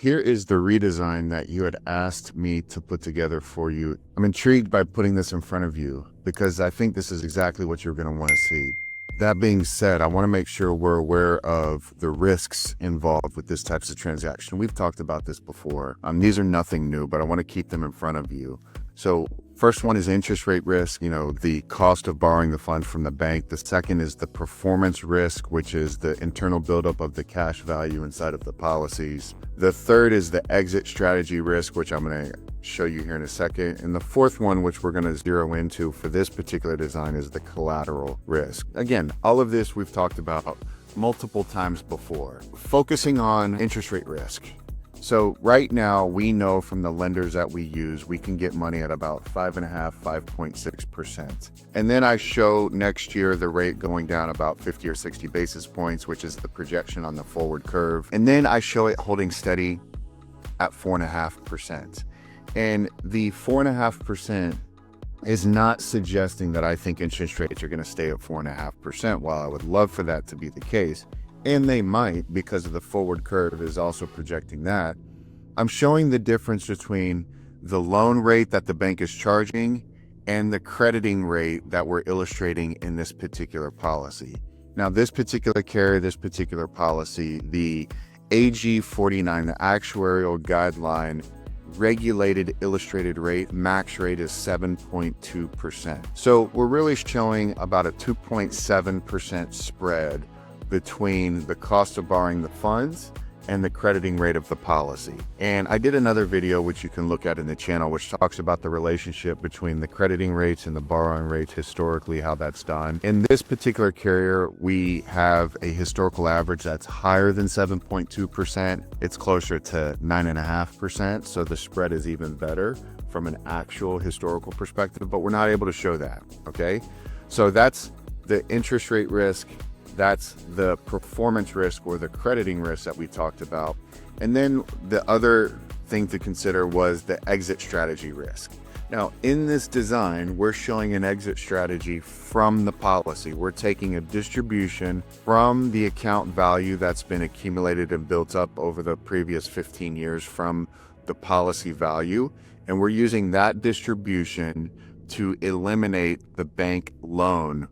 here is the redesign that you had asked me to put together for you. I'm intrigued by putting this in front of you because I think this is exactly what you're going to want to see. That being said, I want to make sure we're aware of the risks involved with this types of transaction. We've talked about this before. These are nothing new, but I want to keep them in front of you. So first one is interest rate risk, the cost of borrowing the funds from the bank. The second is the performance risk, which is the internal buildup of the cash value inside of the policies. The third is the exit strategy risk, which I'm going to show you here in a second. And the fourth one, which we're going to zero into for this particular design, is the collateral risk. Again, all of this we've talked about multiple times before. Focusing on interest rate risk. So right now, we know from the lenders that we use, we can get money at about 5.5, 5.6%. And then I show next year the rate going down about 50 or 60 basis points, which is the projection on the forward curve. And then I show it holding steady at 4.5%. And the 4.5% is not suggesting that I think interest rates are going to stay at 4.5%, while I would love for that to be the case. And they might, because of the forward curve is also projecting that. I'm showing the difference between the loan rate that the bank is charging and the crediting rate that we're illustrating in this particular policy. Now, this particular carrier, this particular policy, the AG 49, the actuarial guideline regulated illustrated rate, max rate is 7.2%. So we're really showing about a 2.7% spread between the cost of borrowing the funds and the crediting rate of the policy. And I did another video, which you can look at in the channel, which talks about the relationship between the crediting rates and the borrowing rates historically, how that's done. In this particular carrier, we have a historical average that's higher than 7.2%. It's closer to 9.5%. So the spread is even better from an actual historical perspective, but we're not able to show that, okay? So that's the interest rate risk. That's the performance risk or the crediting risk that we talked about. And then the other thing to consider was the exit strategy risk. Now, in this design, we're showing an exit strategy from the policy. We're taking a distribution from the account value that's been accumulated and built up over the previous 15 years from the policy value, and we're using that distribution to eliminate the bank loan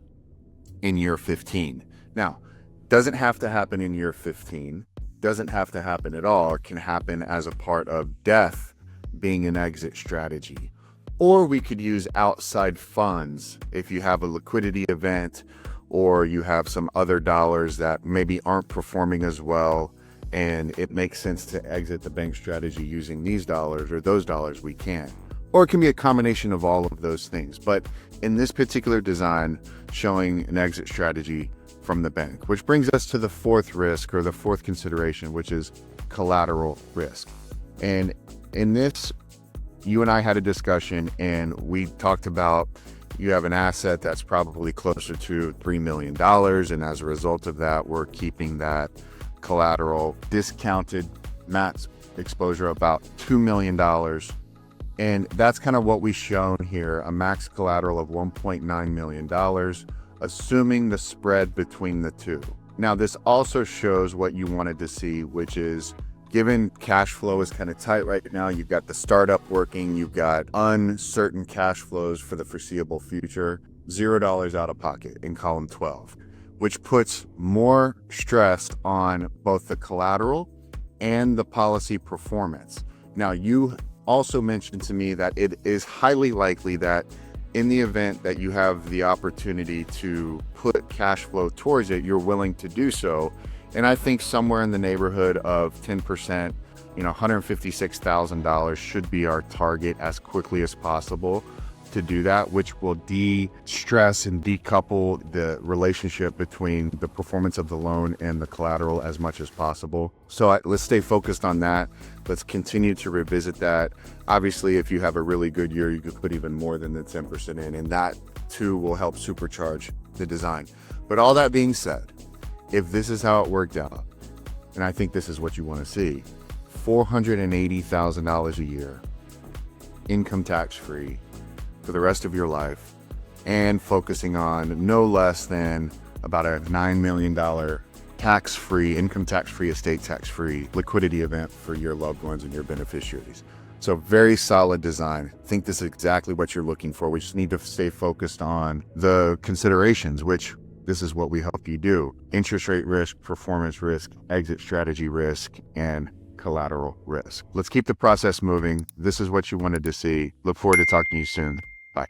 in year 15. Now, doesn't have to happen in year 15, doesn't have to happen at all. It can happen as a part of death being an exit strategy. Or we could use outside funds if you have a liquidity event or you have some other dollars that maybe aren't performing as well and it makes sense to exit the bank strategy using these dollars or those dollars, we can. Or it can be a combination of all of those things. But in this particular design, showing an exit strategy from the bank, which brings us to the fourth risk or the fourth consideration, which is collateral risk. And in this, you and I had a discussion and we talked about you have an asset that's probably closer to $3 million. And as a result of that, we're keeping that collateral discounted max exposure about $2 million. And that's kind of what we've shown here, a max collateral of $1.9 million. Assuming the spread between the two. Now, this also shows what you wanted to see, which is given cash flow is kind of tight right now, you've got the startup working, you've got uncertain cash flows for the foreseeable future, $0 out of pocket in column 12, which puts more stress on both the collateral and the policy performance. Now, you also mentioned to me that it is highly likely that in the event that you have the opportunity to put cash flow towards it, you're willing to do so. And I think somewhere in the neighborhood of 10%, $156,000 should be our target as quickly as possible to do that, which will de-stress and decouple the relationship between the performance of the loan and the collateral as much as possible. So let's stay focused on that. Let's continue to revisit that. Obviously, if you have a really good year, you could put even more than the 10% in, and that too will help supercharge the design. But all that being said, if this is how it worked out, and I think this is what you want to see, $480,000 a year, income tax free, for the rest of your life, and focusing on no less than about a $9 million tax-free, income tax-free, estate tax-free liquidity event for your loved ones and your beneficiaries. So very solid design. I think this is exactly what you're looking for. We just need to stay focused on the considerations, which this is what we help you do. Interest rate risk, performance risk, exit strategy risk, and collateral risk. Let's keep the process moving. This is what you wanted to see. Look forward to talking to you soon. Bye.